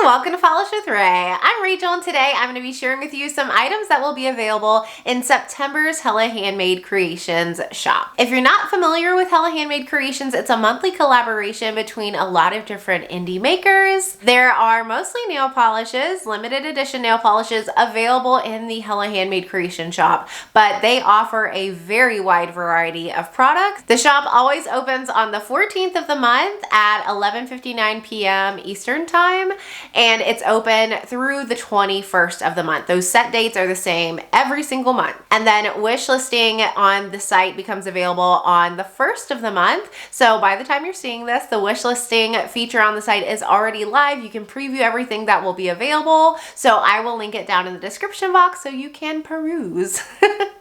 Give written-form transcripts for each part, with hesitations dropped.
welcome to Polish with Ray. I'm Rachel, and today I'm going to be sharing with you some items that will be available in September's Hella Handmade Creations shop. If you're not familiar with Hella Handmade Creations, it's a monthly collaboration between a lot of different indie makers. There are mostly nail polishes, limited edition nail polishes available in the Hella Handmade Creation shop, but they offer a very wide variety of products. The shop always opens on the 14th of the month at 11:59 p.m. Eastern Time. And it's open through the 21st of the month. Those set dates are the same every single month. And then wish listing on the site becomes available on the 1st of the month. So by the time you're seeing this, the wish listing feature on the site is already live. You can preview everything that will be available. So I will link it down in the description box so you can peruse.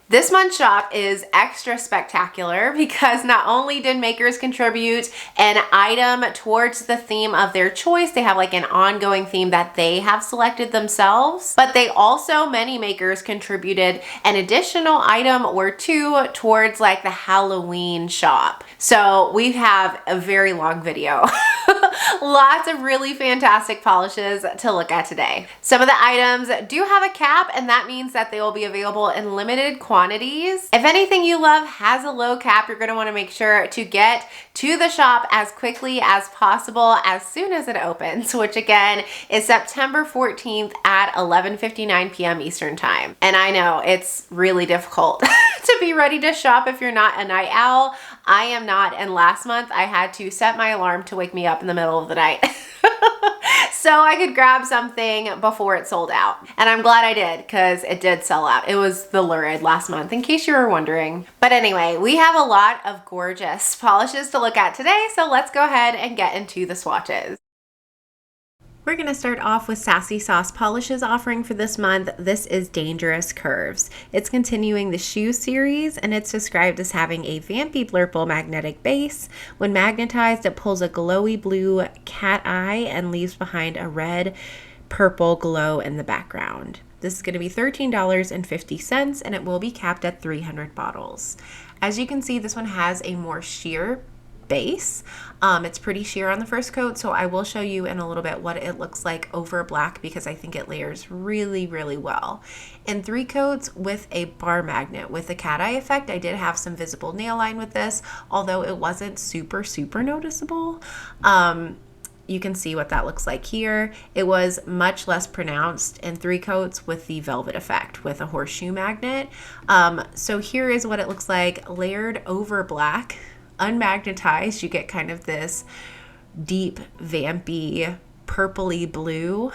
This month's shop is extra spectacular because not only did makers contribute an item towards the theme of their choice, they have like an ongoing theme that they have selected themselves, but they also, many makers contributed an additional item or two towards like the Halloween shop. So we have a very long video. Lots of really fantastic polishes to look at today. Some of the items do have a cap, and that means that they will be available in limited quantities. If anything you love has a low cap, you're going to want to make sure to get to the shop as quickly as possible as soon as it opens, which again is September 14th at 11:59 p.m. Eastern Time. And I know it's really difficult to be ready to shop if you're not a night owl. I am not, and last month I had to set my alarm to wake me up in the middle of the night so I could grab something before it sold out. And I'm glad I did, because it did sell out. It was the lurid last month, in case you were wondering. But anyway, we have a lot of gorgeous polishes to look at today, so let's go ahead and get into the swatches. We're going to start off with Sassy Sauce polishes offering for this month. This is Dangerous Curves. It's continuing the shoe series, and it's described as having a vampy blurple magnetic base. When magnetized, it pulls a glowy blue cat eye and leaves behind a red purple glow in the background. This is going to be $13.50, and it will be capped at 300 bottles. As you can see, this one has a more sheer base. It's pretty sheer on the first coat, so I will show you in a little bit what it looks like over black because I think it layers really, really well. In 3 coats with a bar magnet with a cat eye effect, I did have some visible nail line with this, although it wasn't super noticeable. You can see what that looks like here. It was much less pronounced in 3 coats with the velvet effect with a horseshoe magnet. So here is what it looks like layered over black. Unmagnetized, you get kind of this deep, vampy, purpley blue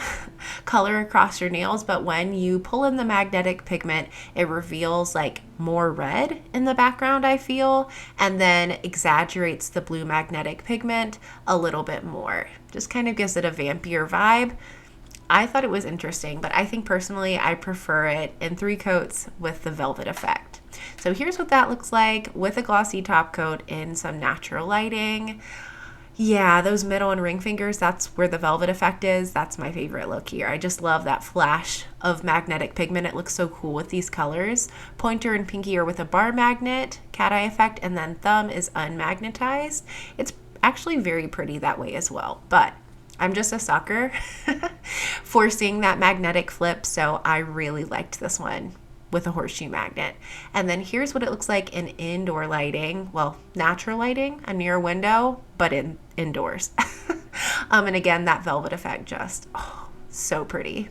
color across your nails, but when you pull in the magnetic pigment, it reveals like more red in the background, I feel, and then exaggerates the blue magnetic pigment a little bit more. Just kind of gives it a vampier vibe. I thought it was interesting, but I think personally I prefer it in 3 coats with the velvet effect. So here's what that looks like with a glossy top coat in some natural lighting. Yeah, those middle and ring fingers, that's where the velvet effect is. That's my favorite look here. I just love that flash of magnetic pigment. It looks so cool with these colors. Pointer and pinky are with a bar magnet, cat eye effect, and then thumb is unmagnetized. It's actually very pretty that way as well, but I'm just a sucker for seeing that magnetic flip, so I really liked this one with a horseshoe magnet. And then here's what it looks like in indoor lighting. Well, natural lighting, a near window, but indoors. And again, that velvet effect just, oh, so pretty.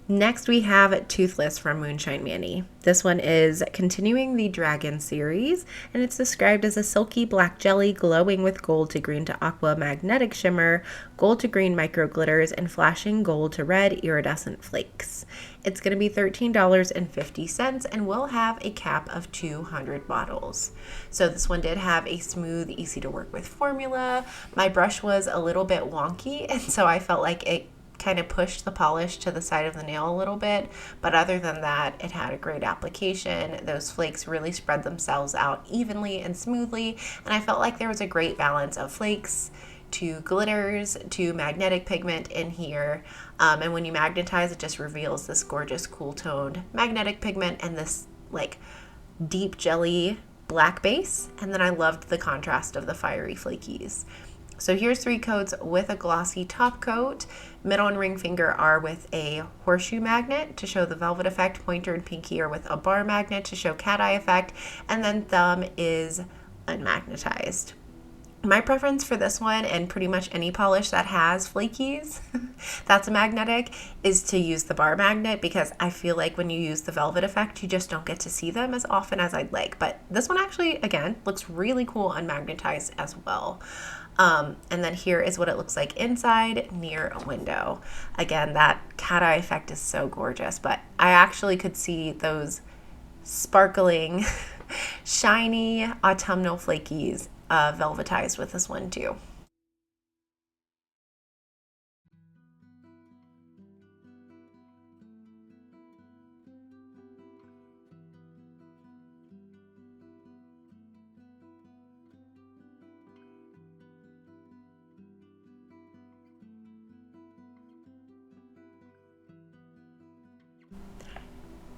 Next, we have Toothless from Moonshine Manny. This one is continuing the Dragon series, and it's described as a silky black jelly glowing with gold to green to aqua magnetic shimmer, gold to green micro glitters, and flashing gold to red iridescent flakes. It's going to be $13.50 and will have a cap of 200 bottles. So this one did have a smooth, easy to work with formula. My brush was a little bit wonky, and so I felt like it kind of pushed the polish to the side of the nail a little bit, but other than that, it had a great application. Those flakes really spread themselves out evenly and smoothly, and I felt like there was a great balance of flakes to glitters to magnetic pigment in here. And when you magnetize, it just reveals this gorgeous cool toned magnetic pigment and this like deep jelly black base. And then I loved the contrast of the fiery flakies. So here's 3 coats with a glossy top coat. Middle and ring finger are with a horseshoe magnet to show the velvet effect. Pointer and pinky are with a bar magnet to show cat eye effect. And then thumb is unmagnetized. My preference for this one, and pretty much any polish that has flakies that's a magnetic, is to use the bar magnet, because I feel like when you use the velvet effect, you just don't get to see them as often as I'd like. But this one actually, again, looks really cool unmagnetized as well. And then here is what it looks like inside near a window. Again, that cat eye effect is so gorgeous, but I actually could see those sparkling, shiny autumnal flakies velvetized with this one too.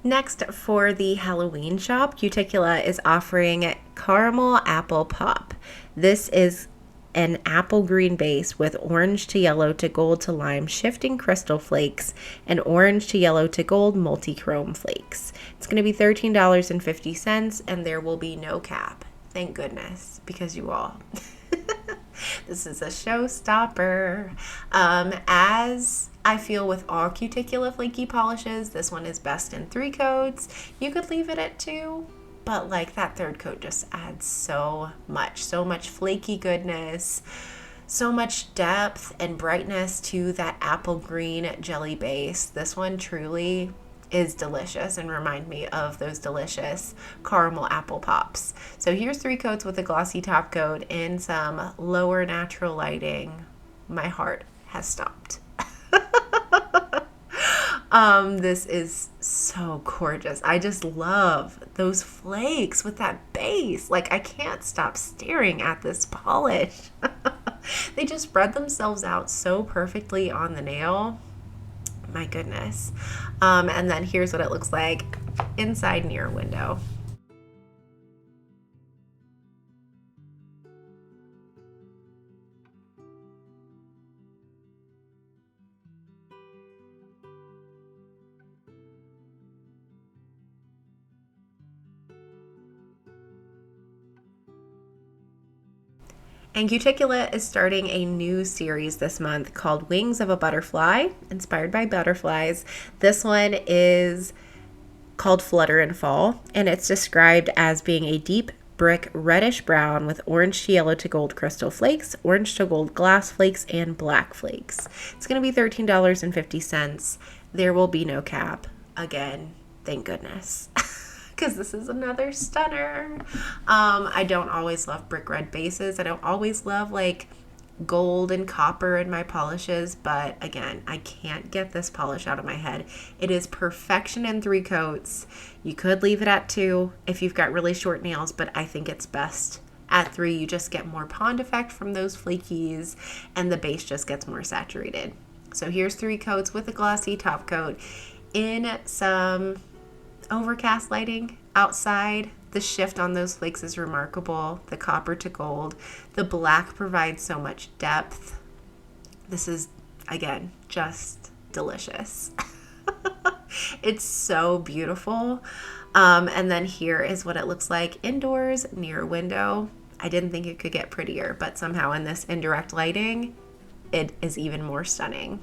Next, for the Halloween shop, Cuticula is offering Caramel Apple Pop. This is an apple green base with orange to yellow to gold to lime shifting crystal flakes and orange to yellow to gold multi-chrome flakes. It's going to be $13.50, and there will be no cap. Thank goodness, because you all... This is a showstopper. As I feel with all Cuticula flaky polishes, this one is best in 3 coats. You could leave it at 2, but like that 3rd coat just adds so much flaky goodness, so much depth and brightness to that apple green jelly base. This one truly is delicious and remind me of those delicious caramel apple pops. So here's 3 coats with a glossy top coat in some lower natural lighting. My heart has stopped. This is so gorgeous. I just love those flakes with that base. Like, I can't stop staring at this polish. They just spread themselves out so perfectly on the nail. My goodness. And then here's what it looks like inside near a window. And Cuticula is starting a new series this month called Wings of a Butterfly, inspired by butterflies. This one is called Flutter in Fall, and it's described as being a deep brick reddish brown with orange to yellow to gold crystal flakes, orange to gold glass flakes, and black flakes. It's going to be $13.50. There will be no cap. Again, thank goodness. Because this is another stunner. I don't always love brick red bases. I don't always love like gold and copper in my polishes, but again, I can't get this polish out of my head. It is perfection in 3 coats. You could leave it at 2 if you've got really short nails, but I think it's best at 3. You just get more pond effect from those flakies, and the base just gets more saturated. So here's 3 coats with a glossy top coat in some overcast lighting outside. The shift on those flakes is remarkable. The copper to gold. The black provides so much depth. This is, again, just delicious. It's so beautiful. And then here is what it looks like indoors near a window. I didn't think it could get prettier, but somehow in this indirect lighting, it is even more stunning.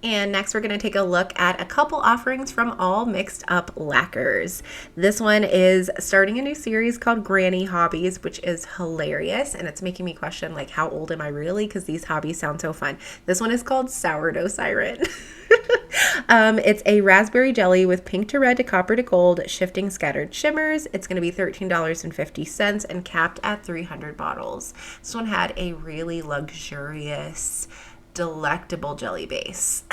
And next we're going to take a look at a couple offerings from All Mixed Up Lacquers. This one is starting a new series called Granny Hobbies, which is hilarious. And it's making me question, like, how old am I really? Because these hobbies sound so fun. This one is called Sourdough Siren. It's a raspberry jelly with pink to red to copper to gold, shifting scattered shimmers. It's going to be $13.50 and capped at 300 bottles. This one had a really luxurious, delectable jelly base.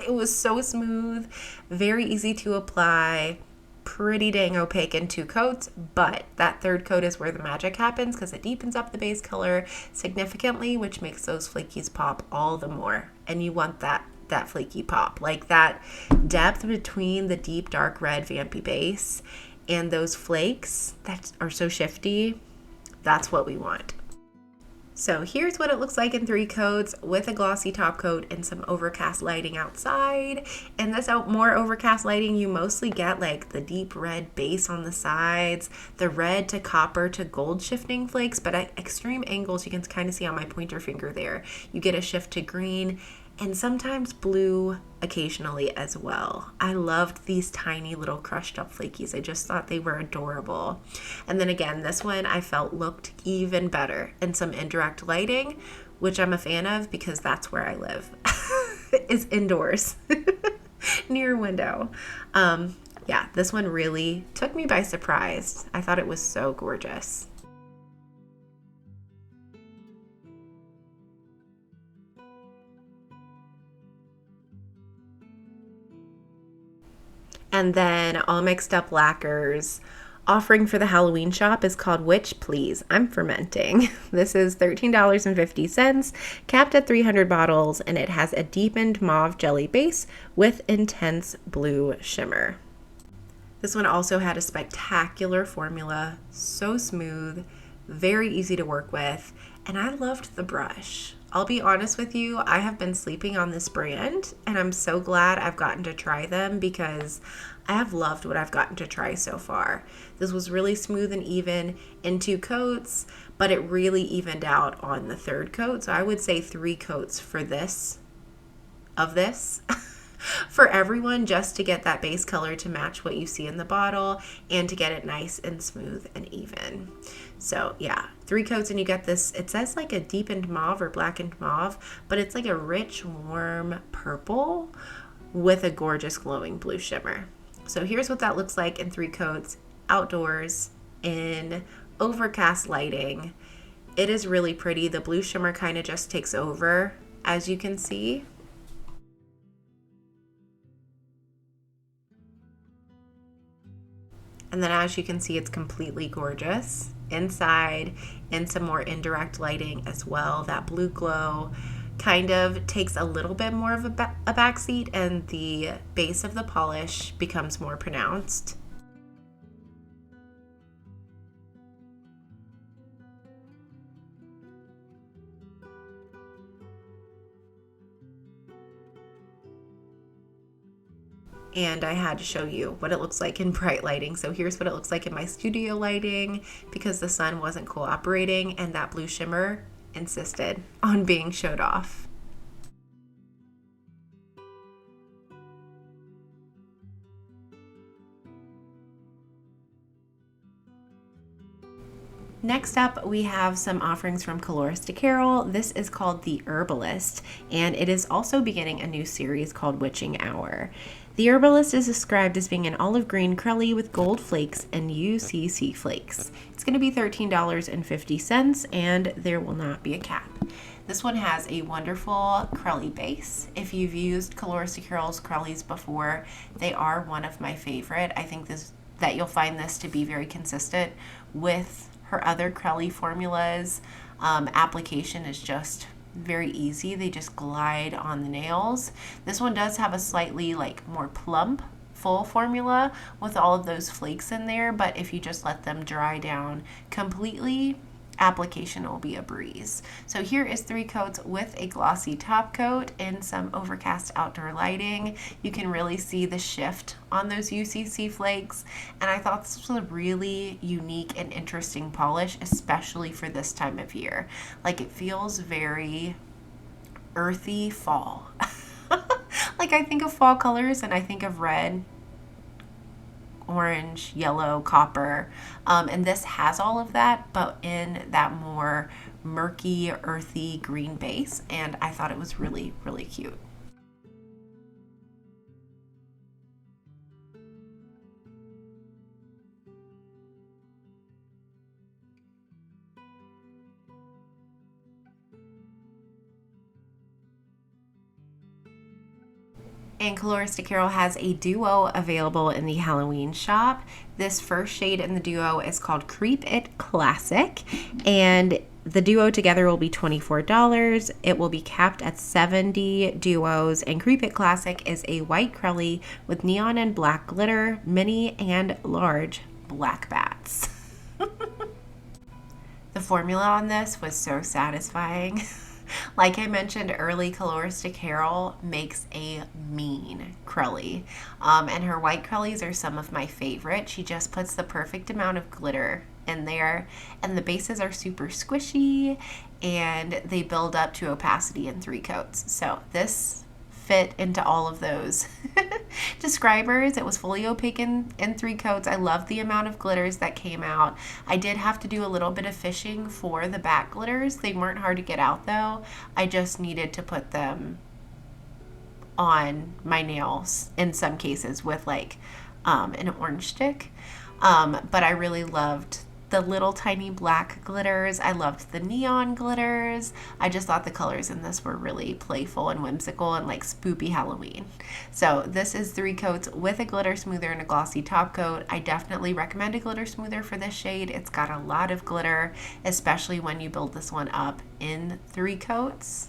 It was so smooth, very easy to apply, pretty dang opaque in 2 coats, but that 3rd coat is where the magic happens because it deepens up the base color significantly, which makes those flakies pop all the more. And you want that flaky pop, like that depth between the deep dark red vampy base and those flakes that are so shifty. That's what we want. So here's what it looks like in 3 coats with a glossy top coat and some overcast lighting outside. And this more overcast lighting, you mostly get like the deep red base on the sides, the red to copper to gold shifting flakes, but at extreme angles, you can kind of see on my pointer finger there, you get a shift to green and sometimes blue occasionally as well. I loved these tiny little crushed up flakies. I just thought they were adorable. And then again, this one I felt looked even better in some indirect lighting, which I'm a fan of because that's where I live, is indoors near a window. Yeah, this one really took me by surprise. I thought it was so gorgeous. And then All Mixed Up Lacquers offering for the Halloween shop is called Witch Please, I'm Fermenting. This is $13.50, capped at 300 bottles, and it has a deepened mauve jelly base with intense blue shimmer. This one also had a spectacular formula, so smooth, very easy to work with, and I loved the brush. I'll be honest with you, I have been sleeping on this brand, and I'm so glad I've gotten to try them because I have loved what I've gotten to try so far. This was really smooth and even in 2 coats, but it really evened out on the 3rd coat. So I would say 3 coats for this, for everyone, just to get that base color to match what you see in the bottle and to get it nice and smooth and even. So yeah, 3 coats and you get this, it says like a deepened mauve or blackened mauve, but it's like a rich, warm purple with a gorgeous glowing blue shimmer. So here's what that looks like in 3 coats, outdoors, in overcast lighting. It is really pretty. The blue shimmer kind of just takes over, as you can see. And then as you can see, it's completely gorgeous inside, and some more indirect lighting as well. That blue glow kind of takes a little bit more of a backseat, and the base of the polish becomes more pronounced. And I had to show you what it looks like in bright lighting. So here's what it looks like in my studio lighting because the sun wasn't cooperating and that blue shimmer insisted on being showed off. Next up, we have some offerings from Colroes to Carol. This is called The Herbalist, and it is also beginning a new series called Witching Hour. The Herbalist is described as being an olive green crelly with gold flakes and UCC flakes. It's going to be $13.50, and there will not be a cap. This one has a wonderful crelly base. If you've used Colroes to Carol's crellies before, they are one of my favorite. I think that you'll find this to be very consistent with her other crelly formulas. Application is just very easy. They just glide on the nails. This one does have a slightly like more plump full formula with all of those flakes in there, but if you just let them dry down completely, application will be a breeze. So here is 3 coats with a glossy top coat and some overcast outdoor lighting. You can really see the shift on those UCC flakes, and I thought this was a really unique and interesting polish, especially for this time of year. Like, it feels very earthy fall. Like, I think of fall colors and I think of red, orange, yellow, copper, and this has all of that, but in that more murky, earthy green base, and I thought it was really, really cute. And Coloristic Carol has a duo available in the Halloween shop. This first shade in the duo is called Creep It Classic, and the duo together will be $24. It will be capped at 70 duos, and Creep It Classic is a white crelly with neon and black glitter, mini and large black bats. The formula on this was so satisfying. Like I mentioned, early Coloristic Carol makes a mean crelly, and her white crellies are some of my favorite. She just puts the perfect amount of glitter in there, and the bases are super squishy, and they build up to opacity in 3 coats. So this fit into all of those describers. It was fully opaque in 3 coats. I love the amount of glitters that came out. I did have to do a little bit of fishing for the back glitters. They weren't hard to get out though. I just needed to put them on my nails in some cases with like an orange stick. But I really loved the little tiny black glitters. I loved the neon glitters. I just thought the colors in this were really playful and whimsical and like spoopy Halloween. So this is 3 coats with a glitter smoother and a glossy top coat. I definitely recommend a glitter smoother for this shade. It's got a lot of glitter, especially when you build this one up in 3 coats.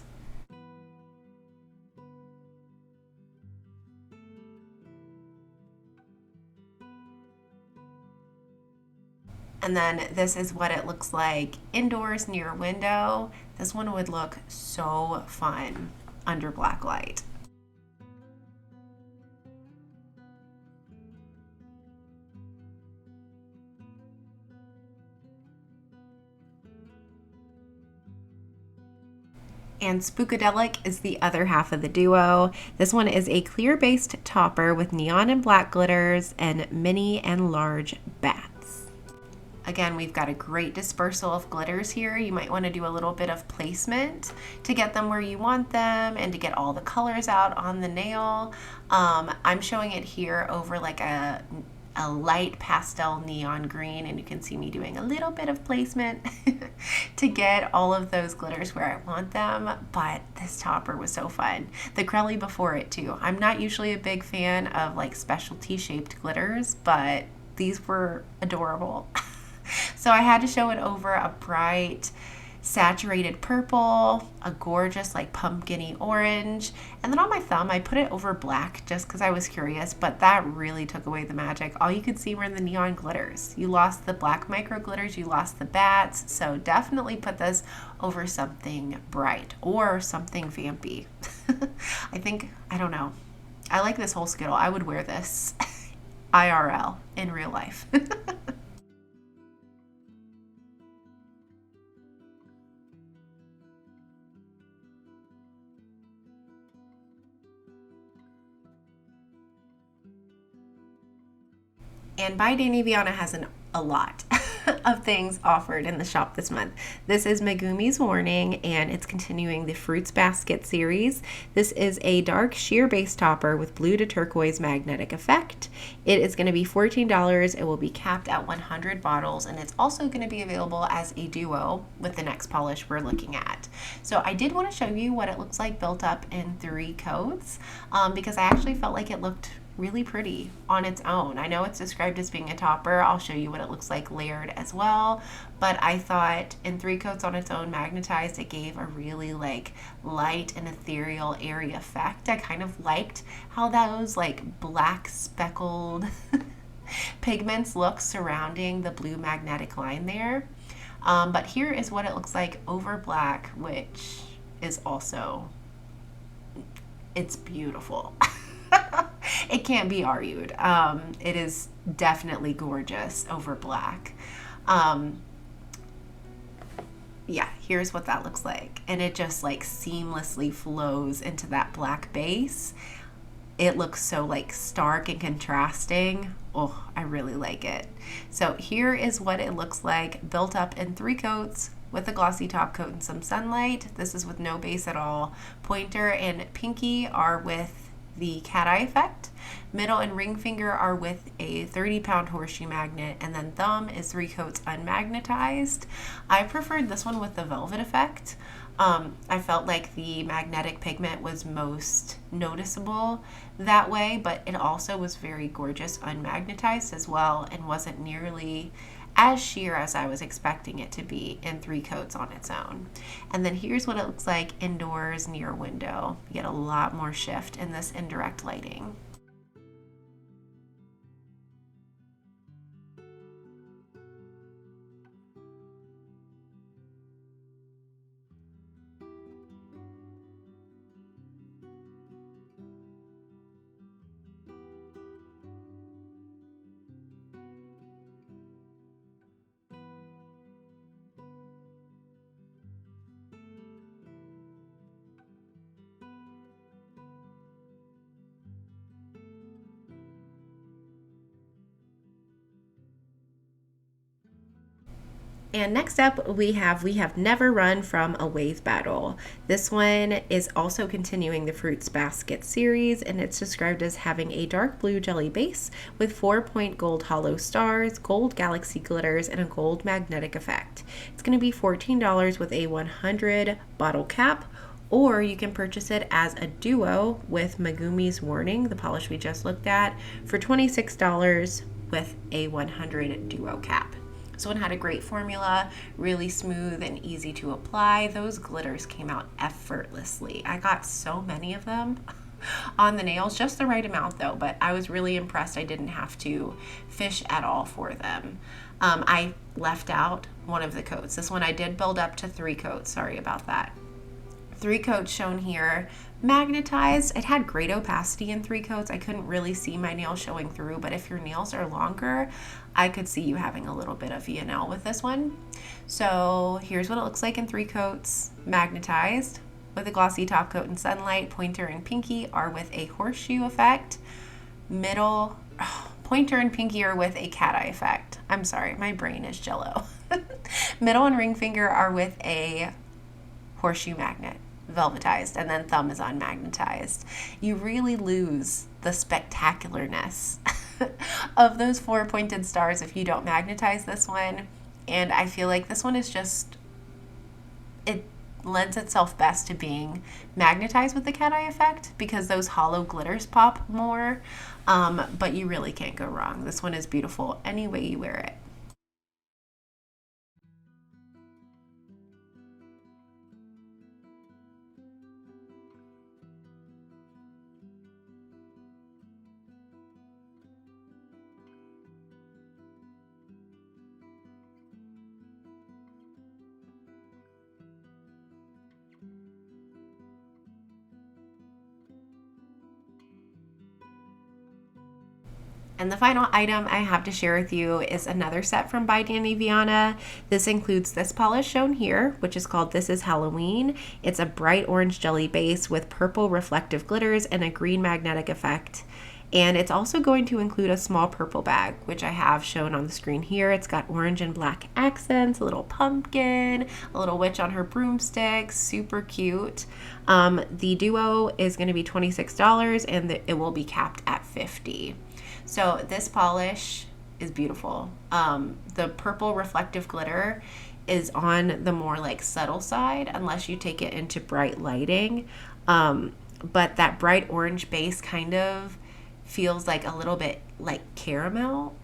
And then this is what it looks like indoors near a window. This one would look so fun under black light. And Spookadelic is the other half of the duo. This one is a clear-based topper with neon and black glitters and mini and large bats. Again, we've got a great dispersal of glitters here. You might want to do a little bit of placement to get them where you want them and to get all the colors out on the nail. I'm showing it here over like a light pastel neon green, and you can see me doing a little bit of placement to get all of those glitters where I want them. But this topper was so fun. The crelly before it too. I'm not usually a big fan of like specialty shaped glitters, but these were adorable. So I had to show it over a bright saturated purple, a gorgeous like pumpkin-y orange, and then on my thumb I put it over black just because I was curious, but that really took away the magic. All you could see were the neon glitters. You lost the black micro glitters, you lost the bats, so definitely put this over something bright or something vampy. I don't know. I like this whole Skittle. I would wear this IRL in real life. And By Dany Vianna has a lot of things offered in the shop this month. This is Megumi's Warning, and it's continuing the Fruits Basket series. This is a dark sheer base topper with blue to turquoise magnetic effect. It is going to be $14. It will be capped at 100 bottles, and it's also going to be available as a duo with the next polish we're looking at. So I did want to show you what it looks like built up in 3 coats because I actually felt like it looked really pretty on its own. I know it's described as being a topper. I'll show you what it looks like layered as well, but I thought in 3 coats on its own magnetized, it gave a really like light and ethereal airy effect. I kind of liked how those like black speckled pigments look surrounding the blue magnetic line there. But here is what it looks like over black, which is also, it's beautiful. It can't be argued. It is definitely gorgeous over black. Yeah, here's what that looks like. And it just like seamlessly flows into that black base. it looks so like stark and contrasting. Oh, I really like it. So here is what it looks like built up in 3 coats with a glossy top coat and some sunlight. This is with no base at all. Pointer and pinky are with the cat eye effect. Middle and ring finger are with a 30-pound horseshoe magnet, and then thumb is 3 coats unmagnetized. I preferred this one with the velvet effect. I felt like the magnetic pigment was most noticeable that way, but it also was very gorgeous unmagnetized as well and wasn't nearly as sheer as I was expecting it to be in 3 coats on its own. And then here's what it looks like indoors near a window. You get a lot more shift in this indirect lighting. And next up we have Never Run from a Wave Battle. This one is also continuing the Fruits Basket series, and it's described as having a dark blue jelly base with 4-point gold hollow stars, gold galaxy glitters, and a gold magnetic effect. It's going to be $14 with a 100 bottle cap, or you can purchase it as a duo with Megumi's Warning, the polish we just looked at, for $26 with a 100 duo cap. This one had a great formula, really smooth and easy to apply. Those glitters came out effortlessly. I got so many of them on the nails, just the right amount though, but I was really impressed I didn't have to fish at all for them. I left out one of the coats. This one I did build up to 3 coats, sorry about that. 3 coats shown here, magnetized. It had great opacity in 3 coats. I couldn't really see my nails showing through, but if your nails are longer, I could see you having a little bit of Vianna with this one. So here's what it looks like in 3 coats, magnetized with a glossy top coat and sunlight. Pointer and pinky are with a horseshoe effect. Pointer and pinky are with a cat eye effect. I'm sorry, my brain is jello. Middle and ring finger are with a horseshoe magnet, velvetized, and then thumb is unmagnetized. You really lose the spectacularness of those 4 pointed stars if you don't magnetize this one. And I feel like this one is just, it lends itself best to being magnetized with the cat eye effect because those hollow glitters pop more, but you really can't go wrong. This one is beautiful any way you wear it. And the final item I have to share with you is another set from by Dany Vianna. This includes this polish shown here, which is called This Is Halloween. It's a bright orange jelly base with purple reflective glitters and a green magnetic effect. And it's also going to include a small purple bag, which I have shown on the screen here. It's got orange and black accents, a little pumpkin, a little witch on her broomstick, super cute. The duo is going to be $26 and it will be capped at $50. So this polish is beautiful. The purple reflective glitter is on the more like subtle side unless you take it into bright lighting. But that bright orange base kind of feels like a little bit like caramel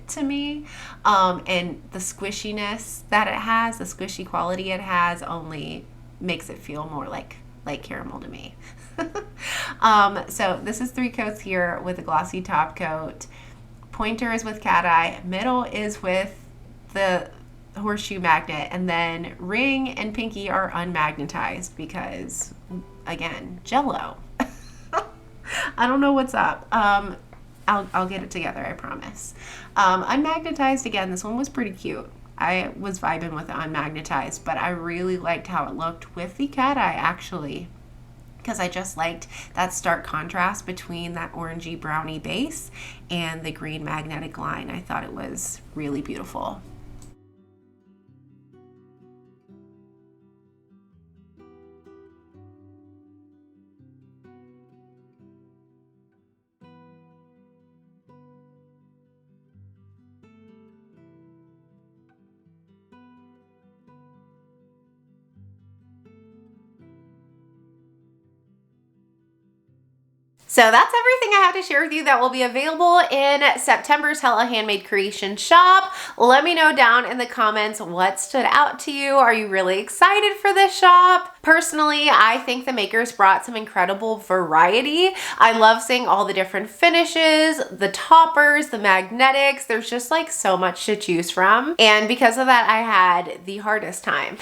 to me. And the squishiness that it has, the squishy quality it has only makes it feel more like caramel to me. So this is 3 coats here with a glossy top coat. Pointer is with cat eye, middle is with the horseshoe magnet, and then ring and pinky are unmagnetized because, again, jello. I don't know what's up. I'll get it together, I promise. Unmagnetized, again, this one was pretty cute. I was vibing with it unmagnetized, but I really liked how it looked with the cat eye, actually. because I just liked that stark contrast between that orangey brownie base and the green magnetic line. I thought it was really beautiful. So that's everything I have to share with you that will be available in September's Hella Handmade Creations shop. Let me know down in the comments what stood out to you. Are you really excited for this shop? Personally, I think the makers brought some incredible variety. I love seeing all the different finishes, the toppers, the magnetics. There's just like so much to choose from. And because of that, I had the hardest time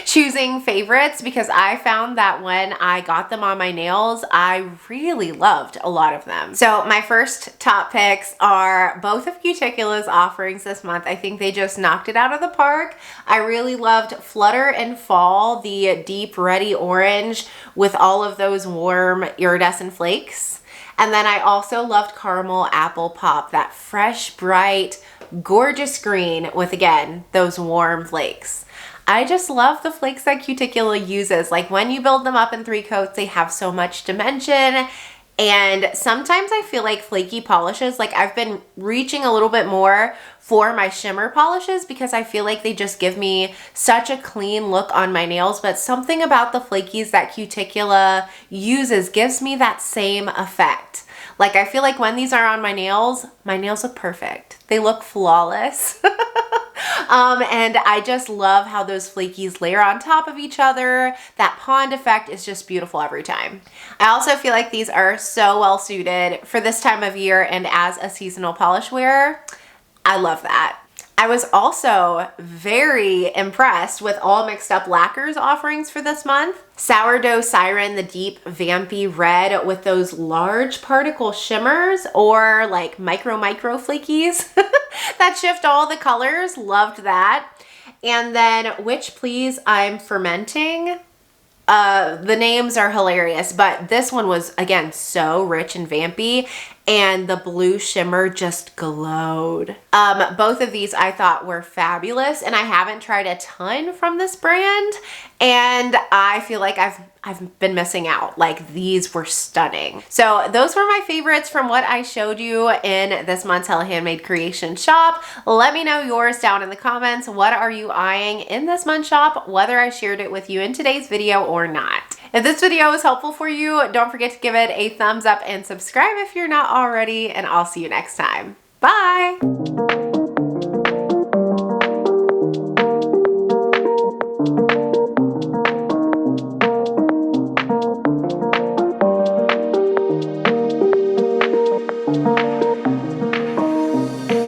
choosing favorites, because I found that when I got them on my nails, I really loved a lot of them. So my first top picks are both of Cuticula's offerings this month. I think they just knocked it out of the park. I really loved Flutter and Fall, the deep reddy orange with all of those warm iridescent flakes. And then I also loved Caramel Apple Pop, that fresh, bright, gorgeous green with, again, those warm flakes. I just love the flakes that Cuticula uses. Like when you build them up in 3 coats, they have so much dimension. And sometimes I feel like flaky polishes, like I've been reaching a little bit more for my shimmer polishes because I feel like they just give me such a clean look on my nails, but something about the flakies that Cuticula uses gives me that same effect. Like I feel like when these are on my nails look perfect. They look flawless. And I just love how those flakies layer on top of each other. That pond effect is just beautiful every time. I also feel like these are so well suited for this time of year and as a seasonal polish wearer. I love that. I was also very impressed with All Mixed Up Lacquers offerings for this month. Sourdough Siren, the deep vampy red with those large particle shimmers, or like micro flakies that shift all the colors. Loved that. And then Which Please I'm Fermenting. The names are hilarious, but this one was, again, so rich and vampy, and the blue shimmer just glowed. Both of these I thought were fabulous, and I haven't tried a ton from this brand, and I feel like I've been missing out. Like, these were stunning. So those were my favorites from what I showed you in this month's Hella Handmade Creations shop. Let me know yours down in the comments. What are you eyeing in this month's shop, whether I shared it with you in today's video or not? If this video was helpful for you, don't forget to give it a thumbs up and subscribe if you're not already, and I'll see you next time. Bye!